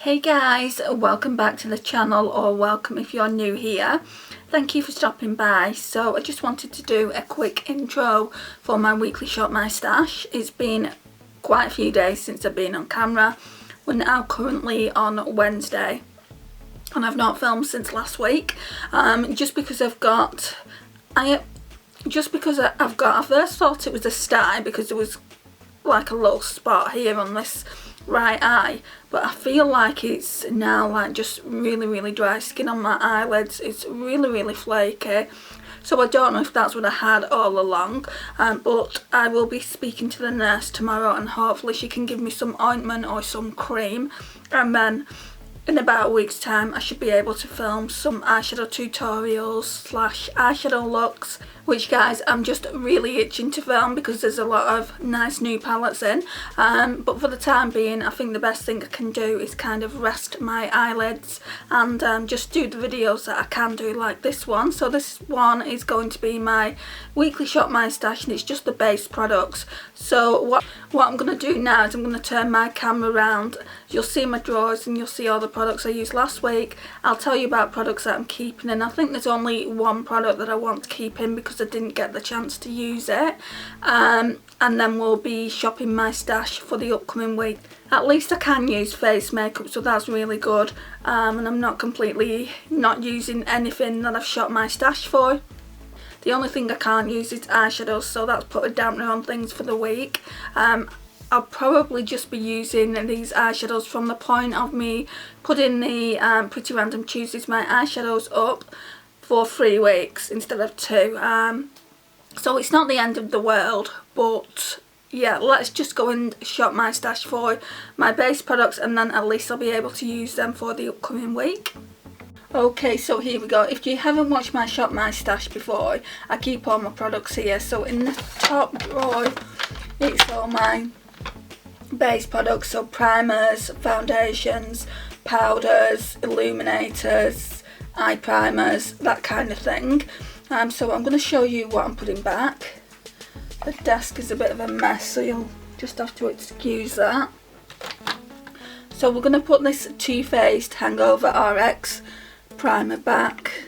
Hey guys, welcome back to the channel, or welcome if you're new here. Thank you for stopping by. So I just wanted to do a quick intro for my weekly Shop My Stash. It's been quite a few days since I've been on camera. We're now currently on Wednesday and I've not filmed since last week, just because I first thought it was a sty because there was like a little spot here on this right eye, but I feel like it's now like just really dry skin on my eyelids. It's really flaky, so I don't know if that's what I had all along, but I will be speaking to the nurse tomorrow and hopefully she can give me some ointment or some cream, and then in about a week's time I should be able to film some eyeshadow tutorials / eyeshadow looks, which guys I'm just really itching to film because there's a lot of nice new palettes in, but for the time being I think the best thing I can do is kind of rest my eyelids and just do the videos that I can do, like this one. So this one is going to be my weekly Shop My Stash and it's just the base products. So what I'm going to do now is I'm going to turn my camera around. You'll see my drawers and you'll see all the products I used last week. I'll tell you about products that I'm keeping, and I think there's only one product that I want to keep in because I didn't get the chance to use it, and then we'll be shopping my stash for the upcoming week. At least I can use face makeup, so that's really good, and I'm not completely not using anything that I've shopped my stash for. The only thing I can't use is eyeshadows, so that's put a dampener on things for the week. I'll probably just be using these eyeshadows from the point of me putting the Pretty Random Tuesdays my eyeshadows up for 3 weeks instead of 2. So it's not the end of the world, but yeah, let's just go and shop my stash for my base products and then at least I'll be able to use them for the upcoming week. Okay, so here we go. If you haven't watched my Shop My Stash before, I keep all my products here. So in the top drawer, it's all my base products, so primers, foundations, powders, illuminators, eye primers, that kind of thing. So I'm going to show you what I'm putting back. The desk is a bit of a mess, so you'll just have to excuse that. So we're going to put this Too Faced Hangover RX primer back.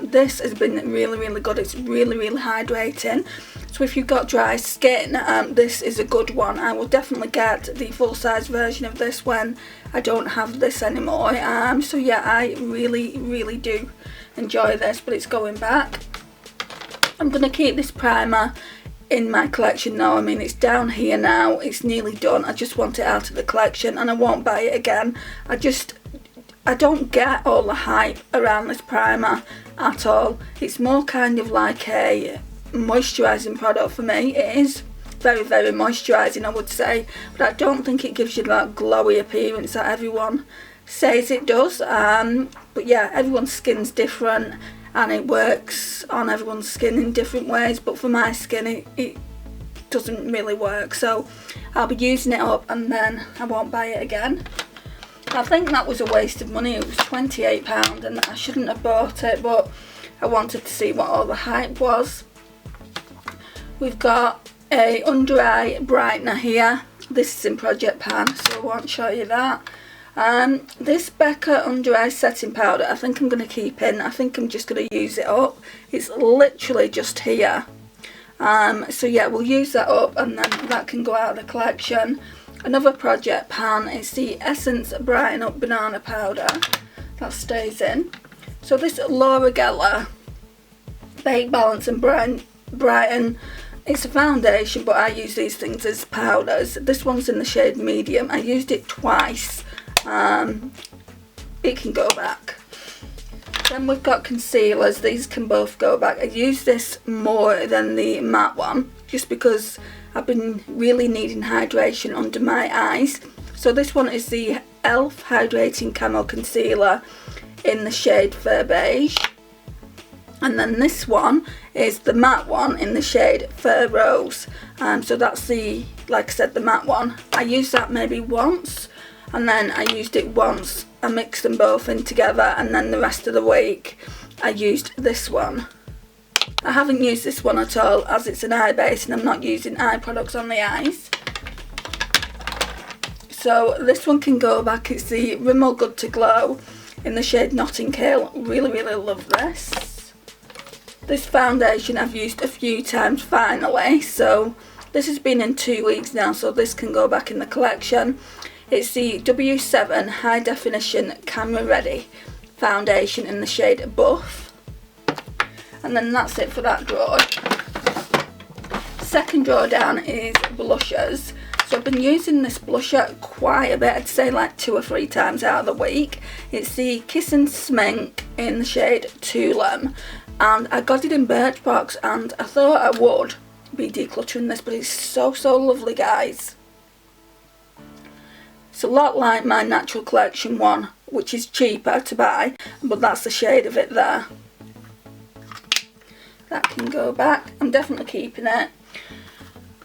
This has been really good. It's really hydrating, so if you've got dry skin, this is a good one. I will definitely get the full-size version of this when I don't have this anymore. So yeah, I really do enjoy this, but it's going back. I'm going to keep this primer in my collection now. I mean, it's down here now, it's nearly done. I just want it out of the collection and I won't buy it again. I don't get all the hype around this primer at all. It's more kind of like a moisturising product for me. It is very moisturising, I would say, but I don't think it gives you that glowy appearance that everyone says it does. But yeah, everyone's skin's different and it works on everyone's skin in different ways, but for my skin it doesn't really work, so I'll be using it up and then I won't buy it again. I think that was a waste of money. It was £28 and I shouldn't have bought it, but I wanted to see what all the hype was. We've got a under eye brightener here. This is in Project Pan, so I won't show you that. This Becca under eye setting powder I think I'm going to keep in. I think I'm just going to use it up. It's literally just here. So yeah, we'll use that up and then that can go out of the collection. Another Project Pan is the Essence Brighten Up Banana Powder. That stays in. So this Laura Geller Bake Balance and Brighten, it's a foundation, but I use these things as powders. This one's in the shade medium. I used it twice. It can go back. Then we've got concealers. These can both go back. I use this more than the matte one just because I've been really needing hydration under my eyes. So this one is the e.l.f. Hydrating Camo Concealer in the shade Fur Beige. And then this one is the matte one in the shade Fur Rose. So that's the, like I said, the matte one. I used that maybe once and then I used it once. I mixed them both in together and then the rest of the week I used this one. I haven't used this one at all as it's an eye base and I'm not using eye products on the eyes. So this one can go back. It's the Rimmel Good to Glow in the shade Notting Hill. Really, really love this. This foundation I've used a few times finally. So this has been in 2 weeks now, so this can go back in the collection. It's the W7 High Definition Camera Ready foundation in the shade Buff. And then that's it for that drawer. Second drawer down is blushers. So I've been using this blusher quite a bit, I'd say like 2 or 3 times out of the week. It's the Kiss and Smink in the shade Tulum, and I got it in Birchbox, and I thought I would be decluttering this, but it's so lovely, guys. It's a lot like my Natural Collection one, which is cheaper to buy, but that's the shade of it there. That can go back. I'm definitely keeping it.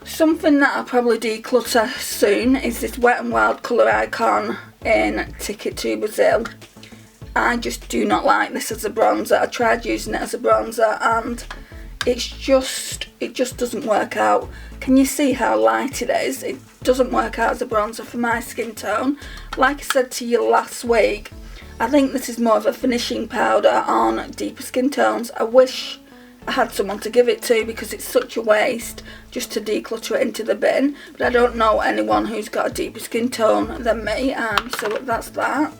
Something that I'll probably declutter soon is this Wet n Wild Colour Icon in Ticket to Brazil. I just do not like this as a bronzer. I tried using it as a bronzer and it just doesn't work out. Can you see how light it is? It doesn't work out as a bronzer for my skin tone. Like I said to you last week, I think this is more of a finishing powder on deeper skin tones. I wish I had someone to give it to, because it's such a waste just to declutter it into the bin, but I don't know anyone who's got a deeper skin tone than me, so that's that.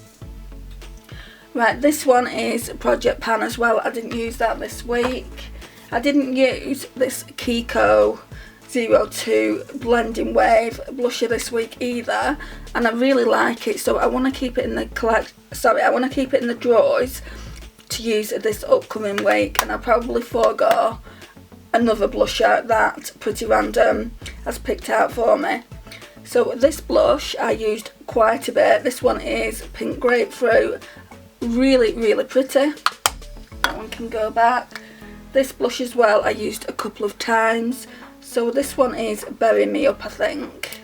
Right, this one is Project Pan as well. I didn't use that this week. I didn't use this Kiko 02 Blending Wave blusher this week either, and I really like it, so I want to keep it in the drawers to use this upcoming week, and I'll probably forego another blusher that Pretty Random has picked out for me. So this blush I used quite a bit. This one is Pink Grapefruit. Really pretty. That one can go back. This blush as well I used a couple of times. So this one is Bury Me Up, I think.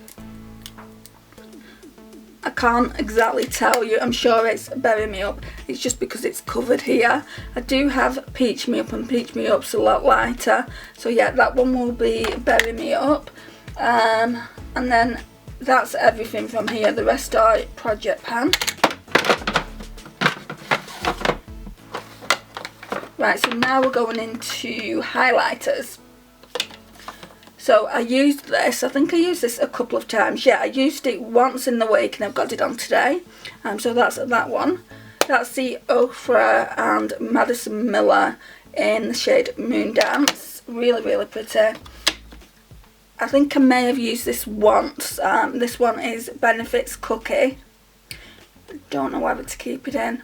I can't exactly tell you. I'm sure it's Bury Me Up. It's just because it's covered here. I do have Peach Me Up, and Peach Me Up's a lot lighter. So yeah, that one will be Bury Me Up. And then that's everything from here. The rest are Project Pan. Right, so now we're going into highlighters. So I used this, I think I used this a couple of times. Yeah, I used it once in the week and I've got it on today. So that's that one. That's the Ofra and Madison Miller in the shade Moon Dance. Really pretty. I think I may have used this once. This one is Benefits Cookie. I don't know whether to keep it in.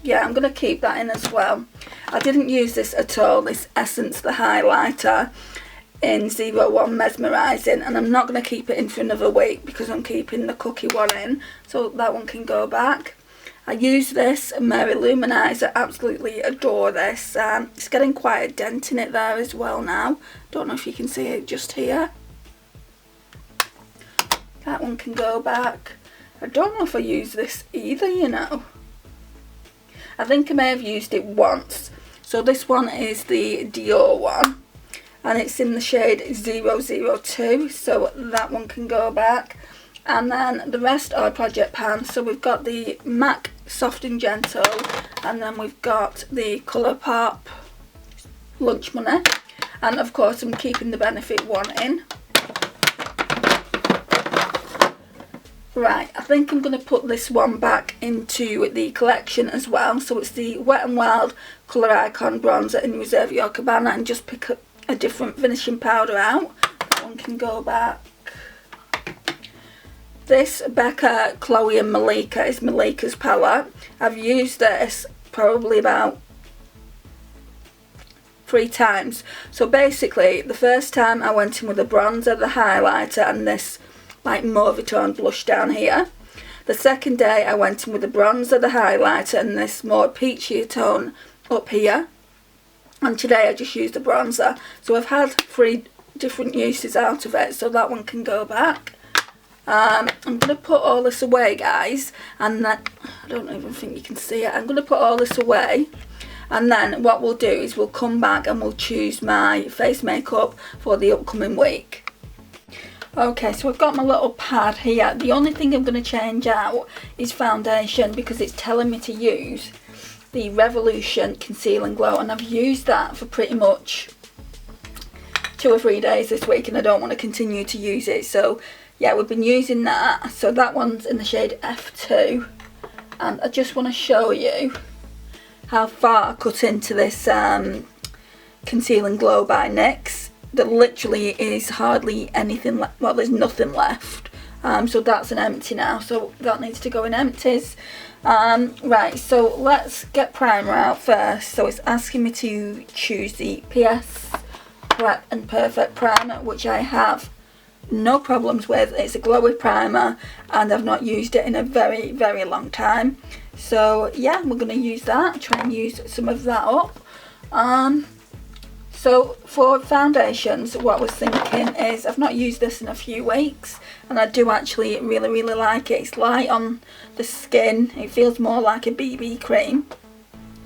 Yeah, I'm going to keep that in as well. I didn't use this at all, this Essence the highlighter in 01 Mesmerising, and I'm not going to keep it in for another week because I'm keeping the cookie one in, so that one can go back. I use this Mary Luminizer. Absolutely adore this. It's getting quite a dent in it there as well now. Don't know if you can see it just here. That one can go back. I don't know if I use this either, you know. I think I may have used it once. So this one is the Dior one, and it's in the shade 002, so that one can go back. And then the rest are Project Pan. So we've got the MAC Soft and Gentle, and then we've got the Colourpop Lunch Money, and of course I'm keeping the Benefit one in. Right, I think I'm going to put this one back into the collection as well. So it's the Wet n Wild Colour Icon Bronzer in Reserve Your Cabana, and just pick up a different finishing powder out. That one can go back. This Becca, Chloe and Malika is Malika's palette. I've used this probably about 3 times. So basically, the first time I went in with a bronzer, the highlighter, and this like mauve tone blush down here. The second day I went in with the bronzer, the highlighter, and this more peachy tone up here. And today I just used the bronzer. So I've had 3 different uses out of it, so that one can go back. I'm going to put all this away, guys, and then, I don't even think you can see it. I'm going to put all this away, and then what we'll do is we'll come back and we'll choose my face makeup for the upcoming week. Okay, so I've got my little pad here. The only thing I'm going to change out is foundation, because it's telling me to use the Revolution Conceal and Glow, and I've used that for pretty much 2 or 3 days this week, and I don't want to continue to use it. So yeah, we've been using that. So that one's in the shade F2, and I just want to show you how far I cut into this Conceal and Glow by NYX. There literally is hardly anything left. Well, there's nothing left. So that's an empty now, so that needs to go in empties. Right, so let's get primer out first. So it's asking me to choose the PS Prep and Perfect Primer, which I have no problems with. It's a glowy primer and I've not used it in a very, very long time. So yeah, we're going to use that, try and use some of that up. So for foundations, what I was thinking is, I've not used this in a few weeks, and I do actually really, really like it. It's light on the skin, it feels more like a BB cream.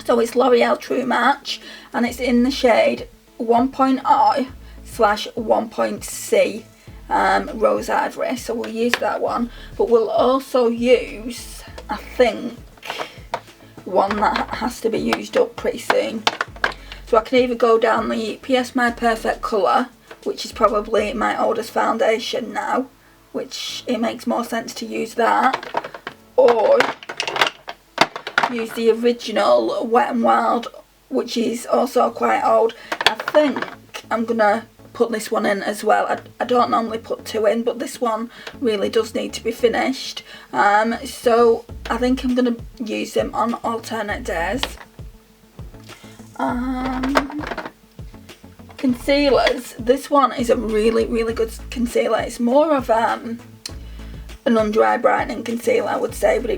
So it's L'Oreal True Match, and it's in the shade 1.I/1.C Rose Ivory. So we'll use that one, but we'll also use, I think, one that has to be used up pretty soon. So I can either go down the PS My Perfect Colour, which is probably my oldest foundation now, which it makes more sense to use that, or use the original Wet n Wild, which is also quite old. I think I'm going to put this one in as well. I don't normally put 2 in, but this one really does need to be finished. So I think I'm going to use them on alternate days. Concealers, this one is a really, really good concealer. It's more of an under eye brightening concealer, I would say, but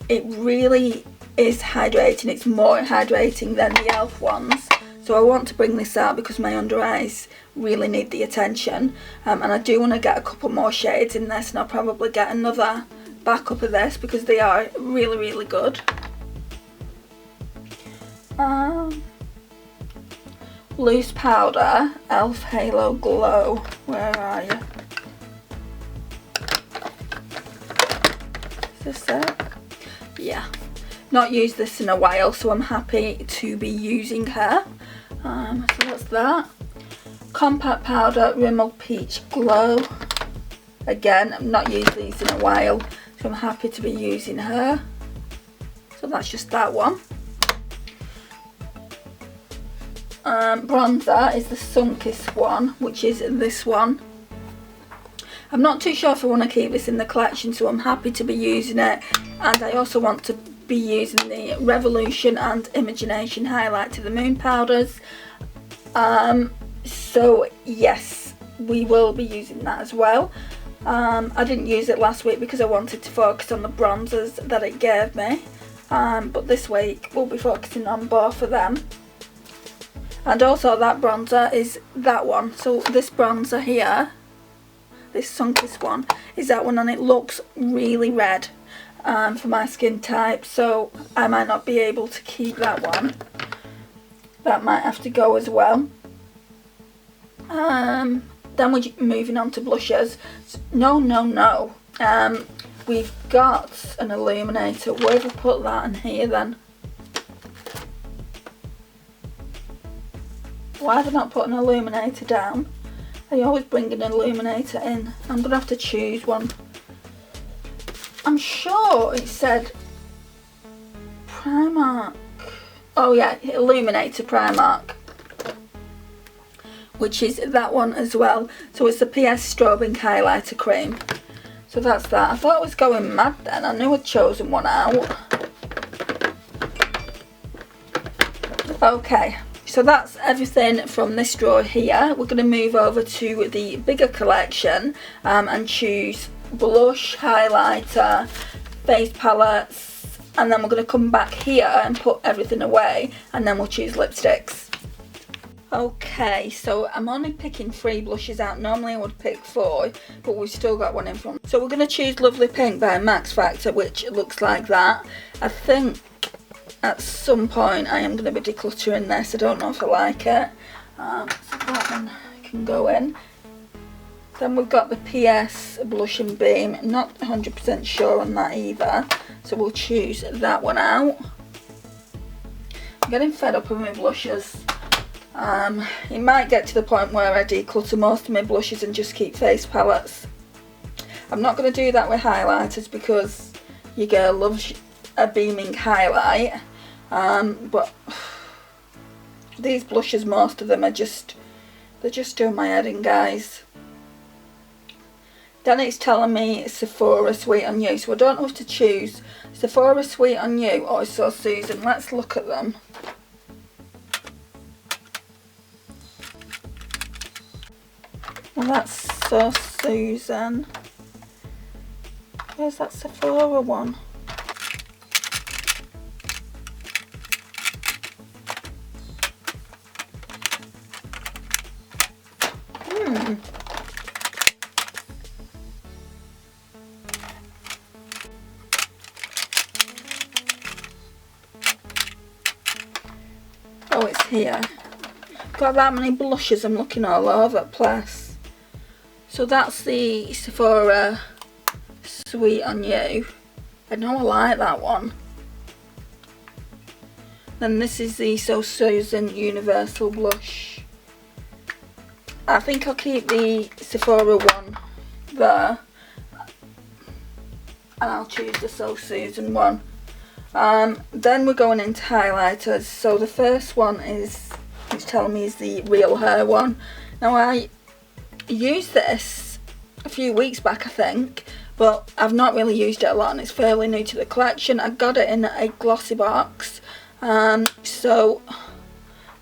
it really is hydrating. It's more hydrating than the e.l.f. ones. So I want to bring this out because my under eyes really need the attention, and I do want to get a couple more shades in this, and I'll probably get another backup of this because they are really, really good. Loose powder, e.l.f. Halo Glow. Where are you? Is this it? Yeah. Not used this in a while, so I'm happy to be using her. So that's that. Compact powder, Rimmel Peach Glow. Again, I've not used these in a while, so I'm happy to be using her. So that's just that one. Bronzer is the Sunkissed one, which is this one. I'm not too sure if I want to keep this in the collection, so I'm happy to be using it. And I also want to be using the Revolution and Imagination Highlight to the Moon powders. So yes, we will be using that as well. I didn't use it last week because I wanted to focus on the bronzers that it gave me. But this week we'll be focusing on both of them. And also that bronzer is that one. So this bronzer here, this Sunkissed one, is that one, and it looks really red for my skin type. So I might not be able to keep that one. That might have to go as well. Then we're moving on to blushers. No. We've got an illuminator. Where have I put that in here then? Why have I not put an illuminator down? I always bring an illuminator in. I'm going to have to choose one. I'm sure it said Primark. Oh yeah, Illuminator Primark. Which is that one as well. So it's the PS Strobing Highlighter Cream. So that's that. I thought I was going mad then. I knew I'd chosen one out. Okay. So that's everything from this drawer here. We're going to move over to the bigger collection and choose blush, highlighter, face palettes, and then we're going to come back here and put everything away, and then we'll choose lipsticks. Okay, so I'm only picking 3 blushes out. Normally I would pick 4, but we've still got one in front. So we're going to choose Lovely Pink by Max Factor, which looks like that. I think at some point I am going to be decluttering this. I don't know if I like it. So that one can go in. Then we've got the PS Blush and Beam. Not 100% sure on that either, so we'll choose that one out. I'm getting fed up with my blushes. It might get to the point where I declutter most of my blushes and just keep face palettes. I'm not going to do that with highlighters because your girl loves a beaming highlight. But these blushes, most of them are they're just doing my head in, guys. Then it's telling me Sephora Sweet on You, so I don't know if to choose Sephora Sweet on You or So Susan. Let's look at them. Well, that's So Susan. Where's that Sephora one? Oh, it's here. Got that many blushes, I'm looking all over the place. So that's the Sephora Sweet on You. I know I like that one. Then this is the So Susan Universal Blush. I think I'll keep the Sephora one there. And I'll choose the So Susan one. Then we're going into highlighters. So the first one is, it's telling me, is the Real Hair one. Now I used this a few weeks back, I think, but I've not really used it a lot and it's fairly new to the collection. I got it in a glossy box, so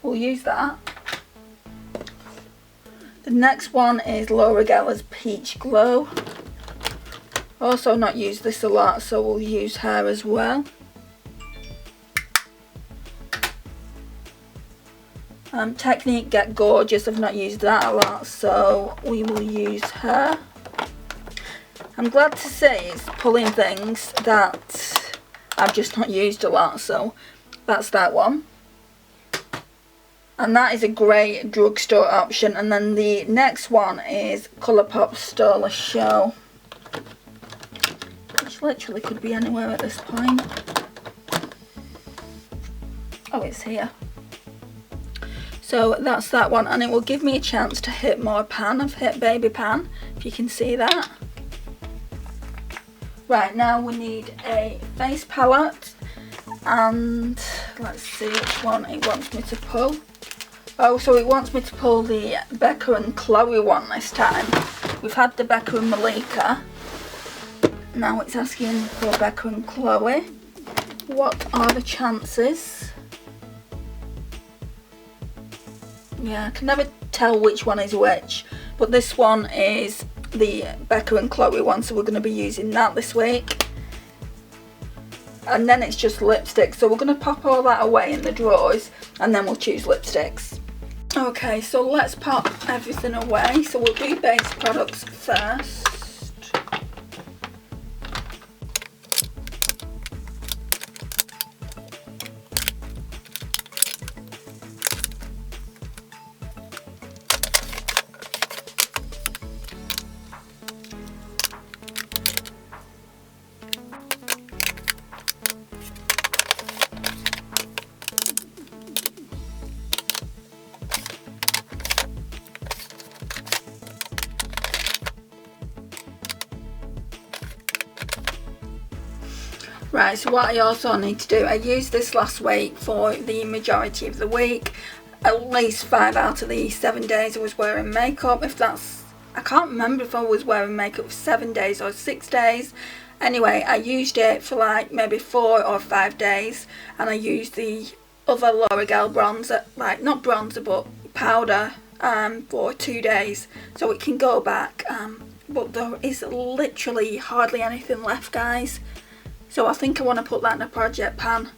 we'll use that. The next one is Laura Geller's Peach Glow. Also not used this a lot, so we'll use her as well. Technique Get Gorgeous, I've not used that a lot, so we will use her. I'm glad to say it's pulling things that I've just not used a lot, so that's that one. And that is a great drugstore option. And then the next one is Colourpop Stole Show, which literally could be anywhere at this point. Oh, it's here. So that's that one, and it will give me a chance to hit more pan. I've hit Baby Pan, if you can see that. Right, now we need a face palette, and let's see which one it wants me to pull. Oh, so it wants me to pull the Becca and Chloe one this time. We've had the Becca and Malika. Now it's asking for Becca and Chloe. What are the chances? Yeah, I can never tell which one is which, but this one is the Becca and Chloe one, so we're going to be using that this week. And then it's just lipstick, so we're going to pop all that away in the drawers and then we'll choose lipsticks. Okay, so let's pop everything away. So we'll do base products first. Right, so what I also need to do, I used this last week for the majority of the week. At least 5 out of the 7 days I was wearing makeup. If that's, I can't remember if I was wearing makeup for 7 days or 6 days. Anyway, I used it for like maybe 4 or 5 days, and I used the other L'Oreal bronzer, like not bronzer but powder, for 2 days, so it can go back. But there is literally hardly anything left, guys. So I think I want to put that in a project pan.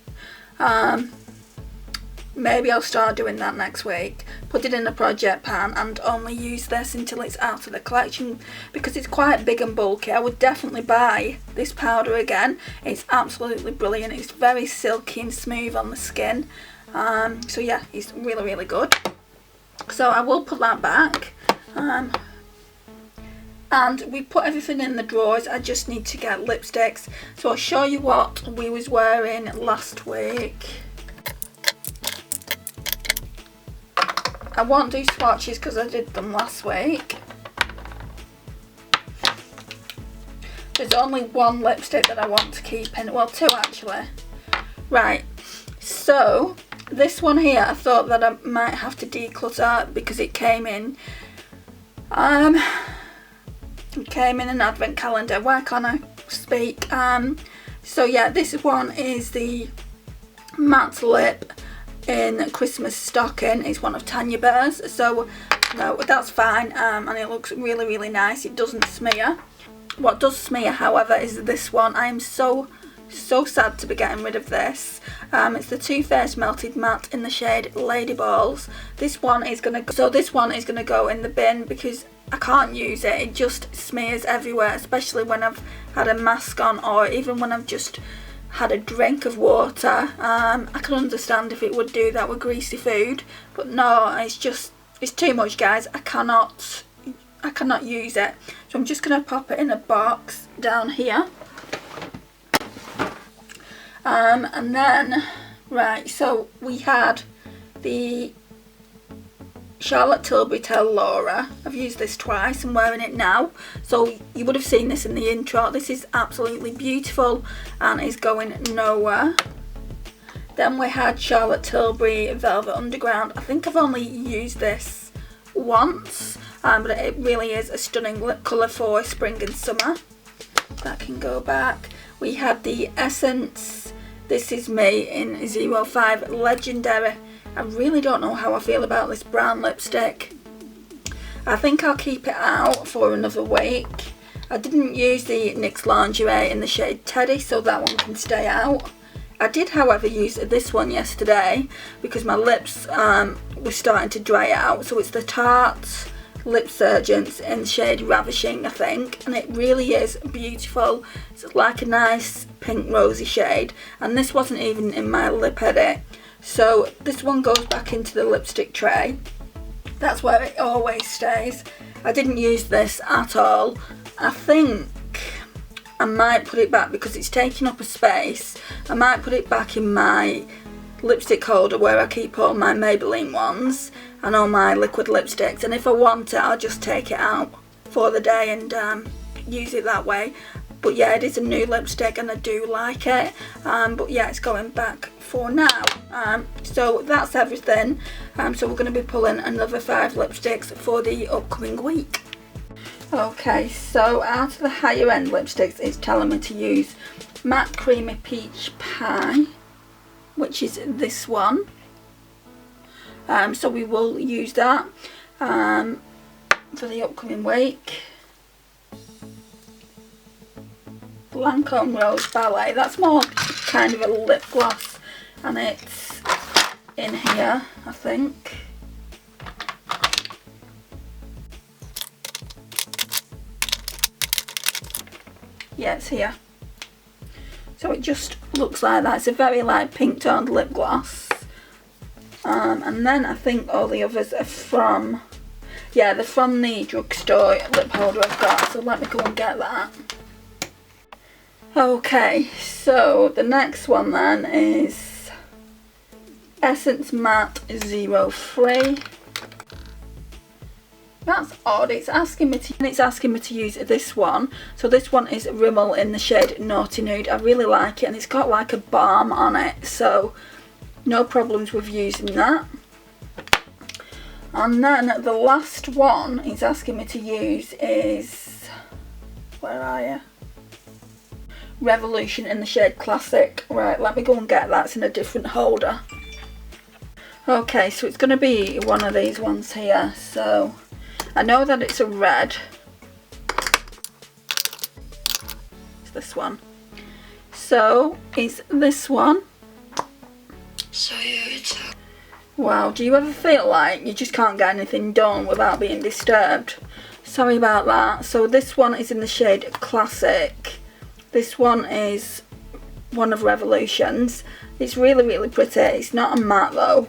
Maybe I'll start doing that next week. Put it in a project pan and only use this until it's out of the collection, because it's quite big and bulky. I would definitely buy this powder again. It's absolutely brilliant. It's very silky and smooth on the skin. So yeah, it's really, really good. So I will put that back. And we put everything in the drawers. I just need to get lipsticks. So I'll show you what we was wearing last week. I won't do swatches because I did them last week. There's only one lipstick that I want to keep in. Well, two actually. Right, so this one here I thought that I might have to declutter because it came in an advent calendar. Why can't I speak? So yeah, this one is the matte lip in Christmas stocking. It's one of Tanya Bear's, so no, that's fine, and it looks really, really nice. It doesn't smear. What does smear, however, is this one. I am so sad to be getting rid of this. It's the Too Faced Melted Matte in the shade Lady Balls. This one is gonna go in the bin because I can't use it. It just smears everywhere, especially when I've had a mask on or even when I've just had a drink of water. I can understand if it would do that with greasy food, but no, it's too much, guys. I cannot use it. So I'm just going to pop it in a box down here. And then, right, so we had the Charlotte Tilbury Tell Laura. I've used this twice. I'm wearing it now. So you would have seen this in the intro. This is absolutely beautiful and is going nowhere. Then we had Charlotte Tilbury Velvet Underground. I think I've only used this once. But it really is a stunning lip colour for spring and summer. That can go back. We had the Essence This Is Me in 05 Legendary. I really don't know how I feel about this brown lipstick. I think I'll keep it out for another week. I didn't use the NYX Lingerie in the shade Teddy, so that one can stay out. I did, however, use this one yesterday because my lips were starting to dry out. So it's the Tarte Lip Surgeons in the shade Ravishing, I think, and it really is beautiful. It's like a nice pink rosy shade, and this wasn't even in my lip edit, so this one goes back into the lipstick tray. That's where it always stays. I didn't use this at all. I think I might put it back because it's taking up a space. I might put it back in my lipstick holder where I keep all my Maybelline ones and all my liquid lipsticks, and if I want it I'll just take it out for the day and use it that way. But yeah, it is a new lipstick and I do like it, but yeah, it's going back for now. So that's everything. So we're going to be pulling another 5 lipsticks for the upcoming week. Okay, so out of the higher end lipsticks, it's telling me to use Matte Creamy Peach Pie, which is this one. So we will use that for the upcoming week. Lancome Rose Ballet, that's more kind of a lip gloss, and it's in here, I think. Yeah, it's here. So it just looks like that. It's a very light pink toned lip gloss. And then I think all the others are from, yeah, they're from the drugstore lip holder I've got. So let me go and get that. Okay, so the next one then is Essence Matte 03. That's odd. It's asking me to use this one. So this one is Rimmel in the shade Naughty Nude. I really like it, and it's got like a balm on it, so no problems with using that. And then the last one it's asking me to use is, where are you? Revolution in the shade Classic. Right, let me go and get that. It's in a different holder. Okay, so it's going to be one of these ones here. So I know that it's a red. It's this one. So it's this one. Wow, do you ever feel like you just can't get anything done without being disturbed? Sorry about that. So this one is in the shade Classic. This one is one of Revolution's. It's really, really pretty. It's not a matte though,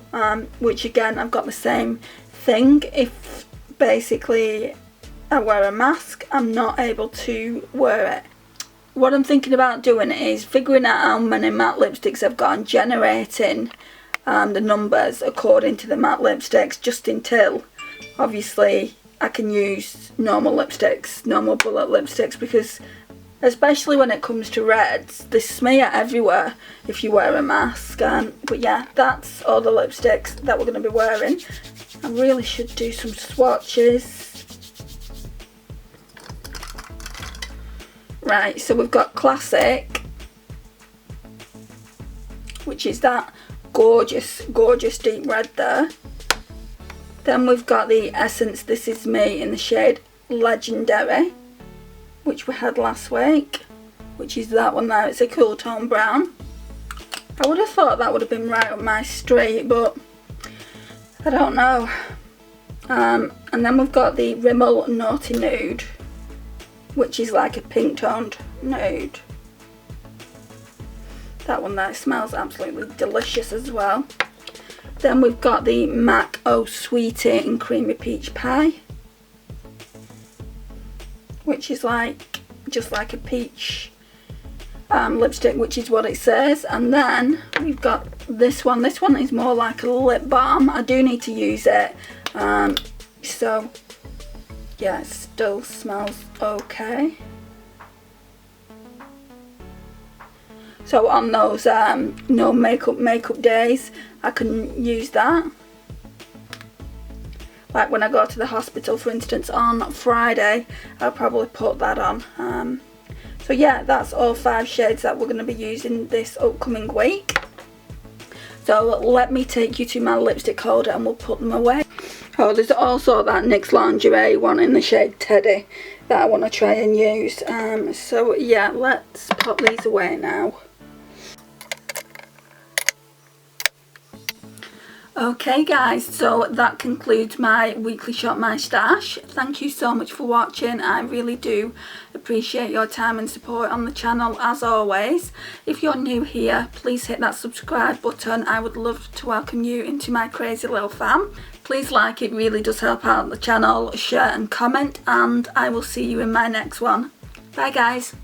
which again, I've got the same thing. If basically I wear a mask, I'm not able to wear it. What I'm thinking about doing is figuring out how many matte lipsticks I've got and generating the numbers according to the matte lipsticks, just until obviously I can use normal lipsticks, normal bullet lipsticks, because especially when it comes to reds, they smear everywhere if you wear a mask. But yeah, that's all the lipsticks that we're going to be wearing. I really should do some swatches. Right, so we've got Classic, which is that gorgeous, gorgeous deep red there. Then we've got the Essence This Is Me in the shade Legendary, which we had last week, which is that one there. It's a cool tone brown. I would have thought that would have been right up my street, but I don't know. And then we've got the Rimmel Naughty Nude, which is like a pink toned nude. That one there smells absolutely delicious as well. Then we've got the MAC Oh Sweetie in Creamy Peach Pie, which is like just like a peach lipstick, which is what it says. And then we've got this one. This one is more like a lip balm. I do need to use it, so yeah, it still smells okay. So on those no makeup days, I can use that. Like when I go to the hospital, for instance, on Friday, I'll probably put that on. So yeah, that's all 5 shades that we're going to be using this upcoming week. So let me take you to my lipstick holder and we'll put them away. Oh, there's also that NYX Lingerie one in the shade Teddy that I want to try and use. So yeah, let's put these away now. Okay guys, so that concludes my weekly Shop My Stash. Thank you so much for watching. I really do appreciate your time and support on the channel as always. If you're new here, please hit that subscribe button. I would love to welcome you into my crazy little fam. Please like, it really does help out the channel. Share and comment, and I will see you in my next one. Bye guys.